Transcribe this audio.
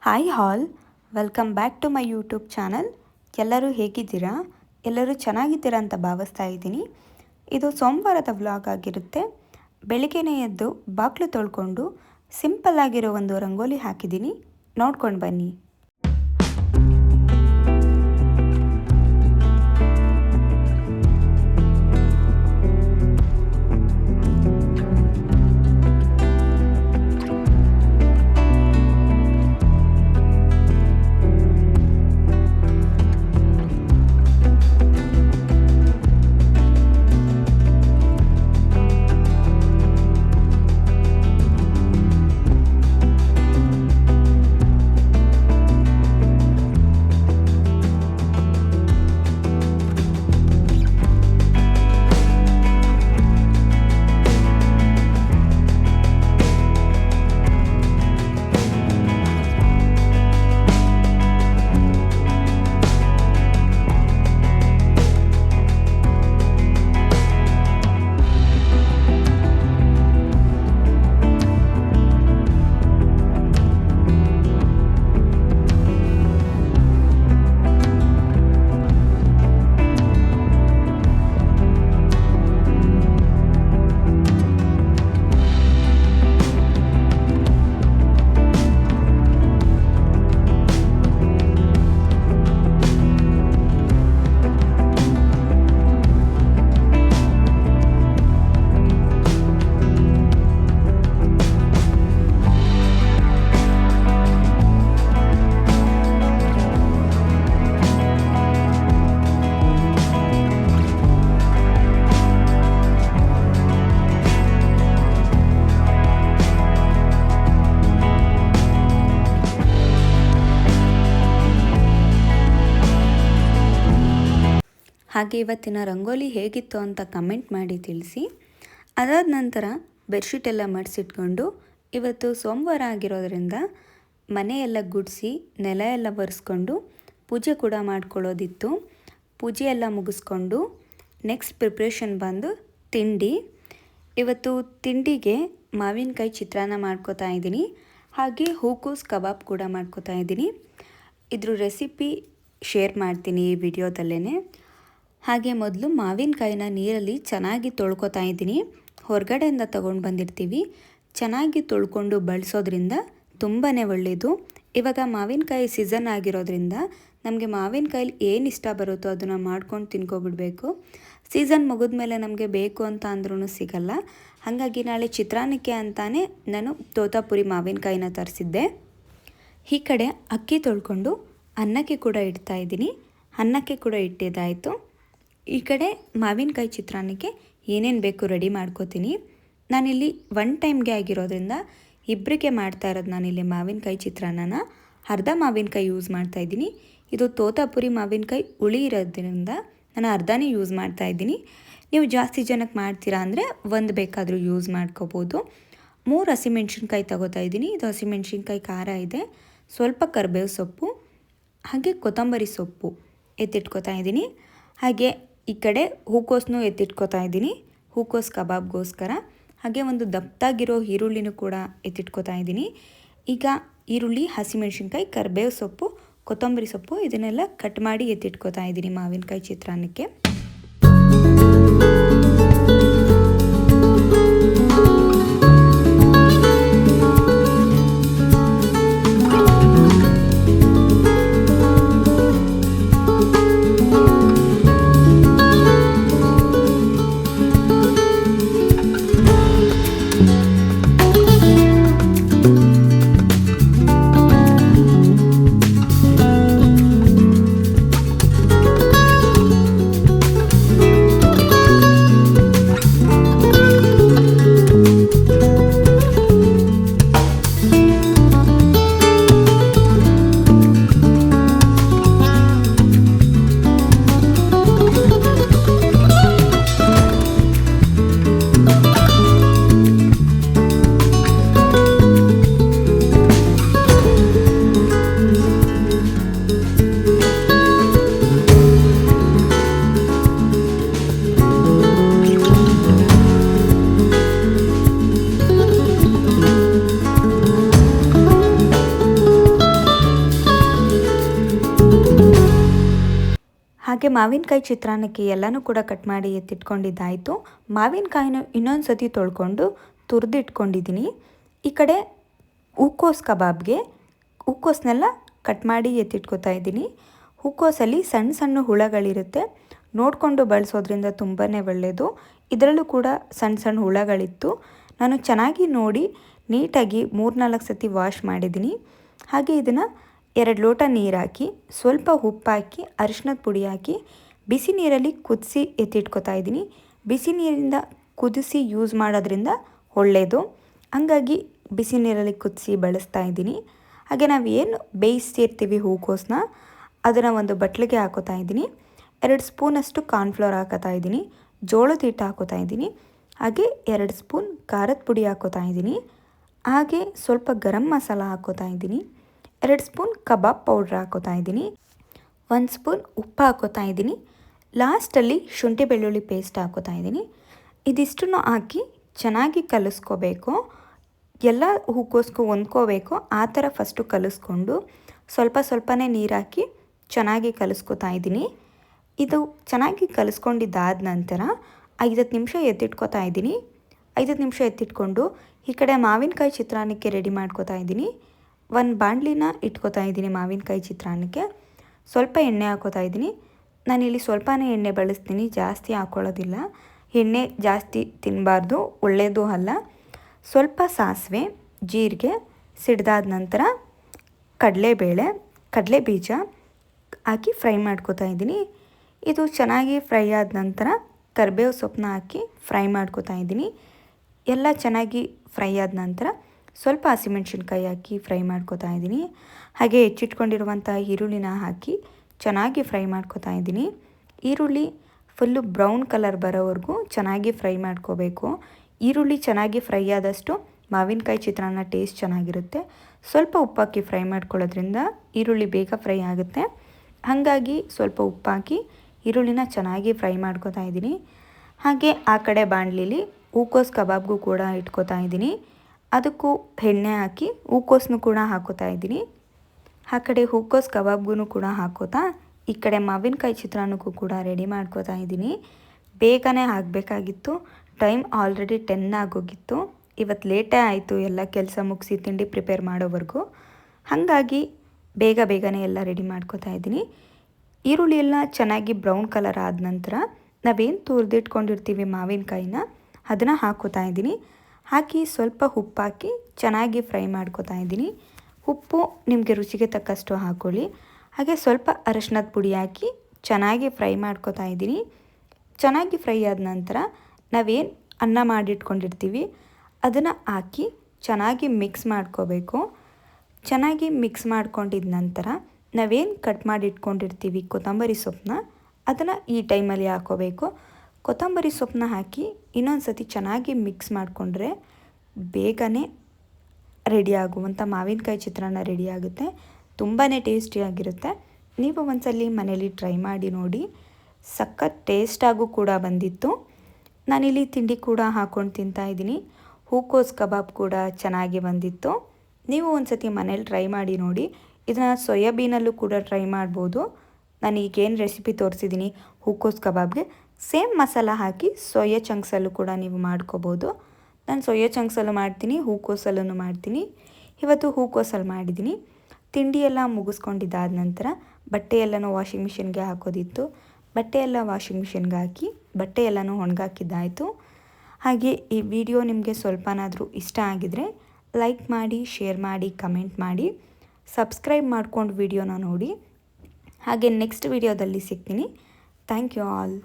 Hi all, welcome back to my YouTube channel. ಎಲ್ಲರೂ ಹೇಗಿದ್ದೀರಾ? ಎಲ್ಲರೂ ಚೆನ್ನಾಗಿದ್ದೀರಾ ಅಂತ ಭಾವಿಸ್ತಾ ಇದ್ದೀನಿ. ಇದು ಸೋಮವಾರದ ವ್ಲಾಗ್ ಆಗಿರುತ್ತೆ. ಬೆಳಿಗ್ಗೆನೇ ಎದ್ದು ಬಾಗಿಲು ತೊಳ್ಕೊಂಡು ಸಿಂಪಲ್ ಆಗಿರೋ ಒಂದು ರಂಗೋಲಿ ಹಾಕಿದ್ದೀನಿ, ನೋಡ್ಕೊಂಡು ಬನ್ನಿ. ಹಾಗೆ ಇವತ್ತಿನ ರಂಗೋಲಿ ಹೇಗಿತ್ತು ಅಂತ ಕಮೆಂಟ್ ಮಾಡಿ ತಿಳಿಸಿ. ಅದಾದ ನಂತರ ಬೆಡ್ಶೀಟ್ ಎಲ್ಲ ಮಡಿಸಿಟ್ಕೊಂಡು, ಇವತ್ತು ಸೋಮವಾರ ಆಗಿರೋದ್ರಿಂದ ಮನೆಯೆಲ್ಲ ಗುಡಿಸಿ ನೆಲ ಎಲ್ಲ ಒರೆಸ್ಕೊಂಡು ಪೂಜೆ ಕೂಡ ಮಾಡ್ಕೊಳ್ಳೋದಿತ್ತು. ಪೂಜೆ ಎಲ್ಲ ಮುಗಿಸ್ಕೊಂಡು ನೆಕ್ಸ್ಟ್ ಪ್ರಿಪ್ರೇಷನ್ ಬಂದು ತಿಂಡಿ. ಇವತ್ತು ತಿಂಡಿಗೆ ಮಾವಿನಕಾಯಿ ಚಿತ್ರಾನ್ನ ಮಾಡ್ಕೋತಾ ಇದ್ದೀನಿ, ಹಾಗೆ ಹೂಕೋಸು ಕಬಾಬ್ ಕೂಡ ಮಾಡ್ಕೋತಾ ಇದ್ದೀನಿ. ಇದ್ರ ರೆಸಿಪಿ ಶೇರ್ ಮಾಡ್ತೀನಿ ಈ ವಿಡಿಯೋದಲ್ಲೇ. ಹಾಗೆ ಮೊದಲು ಮಾವಿನಕಾಯಿನ ನೀರಲ್ಲಿ ಚೆನ್ನಾಗಿ ತೊಳ್ಕೊತಾ ಇದ್ದೀನಿ. ಹೊರಗಡೆಯಿಂದ ತೊಗೊಂಡು ಬಂದಿರ್ತೀವಿ, ಚೆನ್ನಾಗಿ ತೊಳ್ಕೊಂಡು ಬಳಸೋದ್ರಿಂದ ತುಂಬಾ ಒಳ್ಳೆಯದು. ಇವಾಗ ಮಾವಿನಕಾಯಿ ಸೀಸನ್ ಆಗಿರೋದ್ರಿಂದ ನಮಗೆ ಮಾವಿನಕಾಯಲ್ಲಿ ಏನು ಇಷ್ಟ ಬರುತ್ತೋ ಅದನ್ನು ಮಾಡ್ಕೊಂಡು ತಿನ್ಕೊಬಿಡಬೇಕು. ಸೀಸನ್ ಮುಗಿದ್ಮೇಲೆ ನಮಗೆ ಬೇಕು ಅಂತ ಅಂದ್ರೂ ಸಿಗಲ್ಲ. ಹಾಗಾಗಿ ನಾಳೆ ಚಿತ್ರಾನ್ನಕ್ಕೆ ಅಂತಾನೆ ನಾನು ತೋತಾಪುರಿ ಮಾವಿನಕಾಯಿನ ತರಿಸಿದ್ದೆ. ಈ ಕಡೆ ಅಕ್ಕಿ ತೊಳ್ಕೊಂಡು ಅನ್ನಕ್ಕೆ ಕೂಡ ಇಡ್ತಾಯಿದ್ದೀನಿ. ಅನ್ನಕ್ಕೆ ಕೂಡ ಇಟ್ಟಿದ್ದಾಯಿತು. ಈ ಕಡೆ ಮಾವಿನಕಾಯಿ ಚಿತ್ರಾನ್ನಕ್ಕೆ ಏನೇನು ಬೇಕು ರೆಡಿ ಮಾಡ್ಕೋತೀನಿ. ನಾನಿಲ್ಲಿ ಒನ್ ಟೈಮ್ಗೆ ಆಗಿರೋದ್ರಿಂದ ಇಬ್ಬರಿಗೆ ಮಾಡ್ತಾ ಇರೋದು. ನಾನಿಲ್ಲಿ ಮಾವಿನಕಾಯಿ ಚಿತ್ರಾನ್ನನ ಅರ್ಧ ಮಾವಿನಕಾಯಿ ಯೂಸ್ ಮಾಡ್ತಾಯಿದ್ದೀನಿ. ಇದು ತೋತಾಪುರಿ ಮಾವಿನಕಾಯಿ ಹುಳಿ ಇರೋದ್ರಿಂದ ನಾನು ಅರ್ಧನೇ ಯೂಸ್ ಮಾಡ್ತಾಯಿದ್ದೀನಿ. ನೀವು ಜಾಸ್ತಿ ಜನಕ್ಕೆ ಮಾಡ್ತೀರಾ ಅಂದರೆ ಒಂದು ಬೇಕಾದರೂ ಯೂಸ್ ಮಾಡ್ಕೋಬೋದು. 3 ಹಸಿಮೆಣ್ಸಿನ್ಕಾಯಿ ತಗೋತಾ ಇದ್ದೀನಿ. ಇದು ಹಸಿಮೆಣ್ಸಿನ್ಕಾಯಿ ಖಾರ ಇದೆ, ಸ್ವಲ್ಪ ಕರಿಬೇವು ಸೊಪ್ಪು, ಹಾಗೆ ಕೊತ್ತಂಬರಿ ಸೊಪ್ಪು ಎತ್ತಿಟ್ಕೋತಾ ಇದ್ದೀನಿ. ಹಾಗೆ ಈ ಕಡೆ ಹೂಕೋಸನ್ನು ಎತ್ತಿಟ್ಕೋತಾ ಇದ್ದೀನಿ, ಹೂಕೋಸು ಕಬಾಬ್ಗೋಸ್ಕರ. ಹಾಗೆ ಒಂದು ದಪ್ಪದಾಗಿರೋ ಈರುಳ್ಳಿನೂ ಕೂಡ ಎತ್ತಿಟ್ಕೋತಾ ಇದ್ದೀನಿ. ಈಗ ಈರುಳ್ಳಿ, ಹಸಿಮೆಣ್ಸಿನ್ಕಾಯಿ, ಕರಿಬೇವು ಸೊಪ್ಪು, ಕೊತ್ತಂಬರಿ ಸೊಪ್ಪು ಇದನ್ನೆಲ್ಲ ಕಟ್ ಮಾಡಿ ಎತ್ತಿಟ್ಕೋತಾ ಇದ್ದೀನಿ ಮಾವಿನಕಾಯಿ ಚಿತ್ರಾನ್ನಕ್ಕೆ. ಹಾಗೆ ಮಾವಿನಕಾಯಿ ಚಿತ್ರಾನ್ನಕ್ಕೆ ಎಲ್ಲನೂ ಕೂಡ ಕಟ್ ಮಾಡಿ ಎತ್ತಿಟ್ಕೊಂಡಿದ್ದಾಯಿತು. ಮಾವಿನಕಾಯಿನ ಇನ್ನೊಂದು ಸತಿ ತೊಳ್ಕೊಂಡು ತುರಿದಿಟ್ಕೊಂಡಿದ್ದೀನಿ. ಈ ಕಡೆ ಹೂಕೋಸು ಕಬಾಬ್ಗೆ ಹೂಕೋಸನ್ನೆಲ್ಲ ಕಟ್ ಮಾಡಿ ಎತ್ತಿಟ್ಕೊತಾ ಇದ್ದೀನಿ. ಹೂಕೋಸಲ್ಲಿ ಸಣ್ಣ ಸಣ್ಣ ಹುಳಗಳಿರುತ್ತೆ, ನೋಡಿಕೊಂಡು ಬಳಸೋದ್ರಿಂದ ತುಂಬಾ ಒಳ್ಳೆಯದು. ಇದರಲ್ಲೂ ಕೂಡ ಸಣ್ಣ ಸಣ್ಣ ಹುಳಗಳಿತ್ತು. ನಾನು ಚೆನ್ನಾಗಿ ನೋಡಿ ನೀಟಾಗಿ 3-4 ಸತಿ ವಾಶ್ ಮಾಡಿದ್ದೀನಿ. ಹಾಗೆ ಇದನ್ನು 2 ಲೋಟ ನೀರು ಹಾಕಿ ಸ್ವಲ್ಪ ಉಪ್ಪು ಹಾಕಿ ಅರಿಶಿನದ ಪುಡಿ ಹಾಕಿ ಬಿಸಿ ನೀರಲ್ಲಿ ಕುದಿಸಿ ಎತ್ತಿಟ್ಕೊತಾ ಇದ್ದೀನಿ. ಬಿಸಿ ನೀರಿಂದ ಕುದಿಸಿ ಯೂಸ್ ಮಾಡೋದ್ರಿಂದ ಒಳ್ಳೆಯದು, ಹಂಗಾಗಿ ಬಿಸಿ ನೀರಲ್ಲಿ ಕುದಿಸಿ ಬಳಸ್ತಾ ಇದ್ದೀನಿ. ಹಾಗೆ ನಾವು ಏನು ಬೇಯಿಸ್ತಿರ್ತೀವಿ ಹೂಕೋಸನ್ನ ಅದನ್ನು ಒಂದು ಬಟ್ಲಿಗೆ ಹಾಕೋತಾ ಇದ್ದೀನಿ. 2 ಸ್ಪೂನಷ್ಟು ಕಾರ್ನ್ಫ್ಲೋರ್ ಹಾಕೋತಾ ಇದ್ದೀನಿ, ಜೋಳದ ಹಿಟ್ಟು ಹಾಕೋತಾ ಇದ್ದೀನಿ. ಹಾಗೆ 2 ಸ್ಪೂನ್ ಖಾರದ ಪುಡಿ ಹಾಕೋತಾ ಇದ್ದೀನಿ. ಹಾಗೆ ಸ್ವಲ್ಪ ಗರಂ ಮಸಾಲ ಹಾಕೋತಾ ಇದ್ದೀನಿ. 2 ಸ್ಪೂನ್ ಕಬಾಬ್ ಪೌಡ್ರ್ ಹಾಕೋತಾ ಇದ್ದೀನಿ. 1 ಸ್ಪೂನ್ ಉಪ್ಪು ಹಾಕೋತಾ ಇದ್ದೀನಿ. ಲಾಸ್ಟಲ್ಲಿ ಶುಂಠಿ ಬೆಳ್ಳುಳ್ಳಿ ಪೇಸ್ಟ್ ಹಾಕೋತಾ ಇದ್ದೀನಿ. ಇದಿಷ್ಟನ್ನು ಹಾಕಿ ಚೆನ್ನಾಗಿ ಕಲಿಸ್ಕೋಬೇಕು. ಎಲ್ಲ ಹೂಕೋಸ್ಗೂ ಹೊಂದ್ಕೋಬೇಕು. ಆ ಥರ ಫಸ್ಟು ಕಲಿಸ್ಕೊಂಡು ಸ್ವಲ್ಪ ಸ್ವಲ್ಪನೇ ನೀರು ಹಾಕಿ ಚೆನ್ನಾಗಿ ಕಲಿಸ್ಕೊತಾ ಇದ್ದೀನಿ. ಇದು ಚೆನ್ನಾಗಿ ಕಲಿಸ್ಕೊಂಡಿದ್ದಾದ ನಂತರ 5 ನಿಮಿಷ ಎತ್ತಿಟ್ಕೊತಾ ಇದ್ದೀನಿ. 5 ನಿಮಿಷ ಎತ್ತಿಟ್ಕೊಂಡು ಈ ಕಡೆ ಮಾವಿನಕಾಯಿ ಚಿತ್ರಾನ್ನಕ್ಕೆ ರೆಡಿ ಮಾಡ್ಕೊತಾ ಇದ್ದೀನಿ. 1 ಬಾಣಲಿನ ಇಟ್ಕೊತಾ ಇದ್ದೀನಿ ಮಾವಿನಕಾಯಿ ಚಿತ್ರಾನ್ನಕ್ಕೆ. ಸ್ವಲ್ಪ ಎಣ್ಣೆ ಹಾಕೋತಾ ಇದ್ದೀನಿ. ನಾನಿಲ್ಲಿ ಸ್ವಲ್ಪನೇ ಎಣ್ಣೆ ಬಳಸ್ತೀನಿ, ಜಾಸ್ತಿ ಹಾಕ್ಕೊಳ್ಳೋದಿಲ್ಲ. ಎಣ್ಣೆ ಜಾಸ್ತಿ ತಿನ್ನಬಾರ್ದು, ಒಳ್ಳೆಯದು ಅಲ್ಲ. ಸ್ವಲ್ಪ ಸಾಸಿವೆ, ಜೀರಿಗೆ ಸಿಡ್ದಾದ ನಂತರ ಕಡಲೆ ಬೀಜ ಹಾಕಿ ಫ್ರೈ ಮಾಡ್ಕೊತಾ ಇದ್ದೀನಿ. ಇದು ಚೆನ್ನಾಗಿ ಫ್ರೈ ಆದ ನಂತರ ಕರಿಬೇವು ಸೊಪ್ಪನ್ನ ಹಾಕಿ ಫ್ರೈ ಮಾಡ್ಕೊತಾ ಇದ್ದೀನಿ. ಎಲ್ಲ ಚೆನ್ನಾಗಿ ಫ್ರೈ ಆದ ನಂತರ ಸ್ವಲ್ಪ ಹಸಿಮೆಣ್ಸಿನ್ಕಾಯಿ ಹಾಕಿ ಫ್ರೈ ಮಾಡ್ಕೊತಾ ಇದ್ದೀನಿ. ಹಾಗೆ ಹೆಚ್ಚಿಟ್ಕೊಂಡಿರುವಂಥ ಈರುಳ್ಳಿನ ಹಾಕಿ ಚೆನ್ನಾಗಿ ಫ್ರೈ ಮಾಡ್ಕೊತಾ ಇದ್ದೀನಿ. ಈರುಳ್ಳಿ ಫುಲ್ಲು ಬ್ರೌನ್ ಕಲರ್ ಬರೋವರೆಗೂ ಚೆನ್ನಾಗಿ ಫ್ರೈ ಮಾಡ್ಕೋಬೇಕು. ಈರುಳ್ಳಿ ಚೆನ್ನಾಗಿ ಫ್ರೈ ಆದಷ್ಟು ಮಾವಿನಕಾಯಿ ಚಿತ್ರಾನ್ನ ಟೇಸ್ಟ್ ಚೆನ್ನಾಗಿರುತ್ತೆ. ಸ್ವಲ್ಪ ಉಪ್ಪಾಕಿ ಫ್ರೈ ಮಾಡ್ಕೊಳ್ಳೋದ್ರಿಂದ ಈರುಳ್ಳಿ ಬೇಗ ಫ್ರೈ ಆಗುತ್ತೆ. ಹಾಗಾಗಿ ಸ್ವಲ್ಪ ಉಪ್ಪಾಕಿ ಈರುಳ್ಳಿನ ಚೆನ್ನಾಗಿ ಫ್ರೈ ಮಾಡ್ಕೊತಾ ಇದ್ದೀನಿ. ಹಾಗೆ ಆ ಕಡೆ ಬಾಣಲಿಲಿ ಹೂಕೋಸು ಕಬಾಬ್ಗೂ ಕೂಡ ಇಟ್ಕೊತಾ ಇದ್ದೀನಿ. ಅದಕ್ಕೂ ಎಣ್ಣೆ ಹಾಕಿ ಹೂಕೋಸನ್ನು ಕೂಡ ಹಾಕೋತಾ ಇದ್ದೀನಿ. ಆ ಕಡೆ ಹೂಕೋಸು ಕಬಾಬ್ಗೂ ಕೂಡ ಹಾಕೋತಾ ಈ ಕಡೆ ಮಾವಿನಕಾಯಿ ಚಿತ್ರಾನ್ನಕ್ಕೂ ಕೂಡ ರೆಡಿ ಮಾಡ್ಕೋತಾ ಇದ್ದೀನಿ. ಬೇಗನೆ ಆಗಬೇಕಾಗಿತ್ತು, ಟೈಮ್ ಆಲ್ರೆಡಿ 10 ಆಗೋಗಿತ್ತು. ಇವತ್ತು ಲೇಟೇ ಆಯಿತು ಎಲ್ಲ ಕೆಲಸ ಮುಗಿಸಿ ತಿಂಡಿ ಪ್ರಿಪೇರ್ ಮಾಡೋವರೆಗೂ. ಹಾಗಾಗಿ ಬೇಗನೆ ಎಲ್ಲ ರೆಡಿ ಮಾಡ್ಕೋತಾ ಇದ್ದೀನಿ. ಈರುಳ್ಳಿ ಎಲ್ಲ ಚೆನ್ನಾಗಿ ಬ್ರೌನ್ ಕಲರ್ ಆದ ನಂತರ ನಾವೇನು ತುರಿದಿಟ್ಕೊಂಡಿರ್ತೀವಿ ಮಾವಿನಕಾಯಿನ ಅದನ್ನು ಹಾಕೋತಾ ಇದ್ದೀನಿ. ಹಾಕಿ ಸ್ವಲ್ಪ ಉಪ್ಪು ಹಾಕಿ ಚೆನ್ನಾಗಿ ಫ್ರೈ ಮಾಡ್ಕೋತಾ ಇದ್ದೀನಿ. ಉಪ್ಪು ನಿಮಗೆ ರುಚಿಗೆ ತಕ್ಕಷ್ಟು ಹಾಕ್ಕೊಳ್ಳಿ. ಹಾಗೆ ಸ್ವಲ್ಪ ಅರಿಶಿನದ ಪುಡಿ ಹಾಕಿ ಚೆನ್ನಾಗಿ ಫ್ರೈ ಮಾಡ್ಕೋತಾ ಇದ್ದೀನಿ. ಚೆನ್ನಾಗಿ ಫ್ರೈ ಆದ ನಂತರ ನಾವೇನು ಅನ್ನ ಮಾಡಿಟ್ಕೊಂಡಿರ್ತೀವಿ ಅದನ್ನು ಹಾಕಿ ಚೆನ್ನಾಗಿ ಮಿಕ್ಸ್ ಮಾಡ್ಕೋಬೇಕು. ಚೆನ್ನಾಗಿ ಮಿಕ್ಸ್ ಮಾಡ್ಕೊಂಡಿದ ನಂತರ ನಾವೇನು ಕಟ್ ಮಾಡಿ ಇಟ್ಕೊಂಡಿರ್ತೀವಿ ಕೊತ್ತಂಬರಿ ಸೊಪ್ಪನ್ನ ಅದನ್ನು ಈ ಟೈಮಲ್ಲಿ ಹಾಕೋಬೇಕು. ಕೊತ್ತಂಬರಿ ಸೊಪ್ಪನ್ನ ಹಾಕಿ ಇನ್ನೊಂದು ಸತಿ ಚೆನ್ನಾಗಿ ಮಿಕ್ಸ್ ಮಾಡಿಕೊಂಡ್ರೆ ಬೇಗನೆ ರೆಡಿಯಾಗುವಂಥ ಮಾವಿನಕಾಯಿ ಚಿತ್ರಾನ್ನ ರೆಡಿಯಾಗುತ್ತೆ. ತುಂಬಾ ಟೇಸ್ಟಿಯಾಗಿರುತ್ತೆ. ನೀವು ಒಂದ್ಸಲಿ ಮನೇಲಿ ಟ್ರೈ ಮಾಡಿ ನೋಡಿ. ಸಖತ್ ಟೇಸ್ಟಾಗೂ ಕೂಡ ಬಂದಿತ್ತು. ನಾನಿಲ್ಲಿ ತಿಂಡಿ ಕೂಡ ಹಾಕ್ಕೊಂಡು ತಿಂತಾಯಿದ್ದೀನಿ. ಹೂಕೋಸು ಕಬಾಬ್ ಕೂಡ ಚೆನ್ನಾಗಿ ಬಂದಿತ್ತು. ನೀವು ಒಂದು ಸತಿ ಮನೇಲಿ ಟ್ರೈ ಮಾಡಿ ನೋಡಿ. ಇದನ್ನು ಸೋಯಾಬೀನಲ್ಲೂ ಕೂಡ ಟ್ರೈ ಮಾಡ್ಬೋದು. ನಾನು ಈಗೇನು ರೆಸಿಪಿ ತೋರಿಸಿದ್ದೀನಿ ಹೂಕೋಸು ಕಬಾಬ್ಗೆ ಸೇಮ್ ಮಸಾಲ ಹಾಕಿ ಸೋಯಾ ಚಂಕ್ಸಲ್ಲೂ ಕೂಡ ನೀವು ಮಾಡ್ಕೋಬೋದು. ನಾನು ಸೋಯಾ ಚಂಕ್ಸಲ್ಲೂ ಮಾಡ್ತೀನಿ, ಹೂಕೋಸಲ್ಲೂ ಮಾಡ್ತೀನಿ. ಇವತ್ತು ಹೂಕೋಸಲ್ಲಿ ಮಾಡಿದ್ದೀನಿ. ತಿಂಡಿ ಎಲ್ಲ ಮುಗಿಸ್ಕೊಂಡಿದ್ದಾದ ನಂತರ ಬಟ್ಟೆ ಎಲ್ಲನೂ ವಾಷಿಂಗ್ ಮಿಷಿನ್ಗೆ ಹಾಕೋದಿತ್ತು. ಬಟ್ಟೆ ಎಲ್ಲ ವಾಷಿಂಗ್ ಮಿಷಿನ್ಗೆ ಹಾಕಿ ಬಟ್ಟೆ ಎಲ್ಲನೂ ಒಣಗಾಕಿದ್ದಾಯಿತು. ಹಾಗೆ ಈ ವಿಡಿಯೋ ನಿಮಗೆ ಸ್ವಲ್ಪನಾದರೂ ಇಷ್ಟ ಆಗಿದರೆ ಲೈಕ್ ಮಾಡಿ, ಶೇರ್ ಮಾಡಿ, ಕಮೆಂಟ್ ಮಾಡಿ, ಸಬ್ಸ್ಕ್ರೈಬ್ ಮಾಡ್ಕೊಂಡು ವಿಡಿಯೋನ ನೋಡಿ. ಹಾಗೆ ನೆಕ್ಸ್ಟ್ ವಿಡಿಯೋದಲ್ಲಿ ಸಿಗ್ತೀನಿ. Thank you all.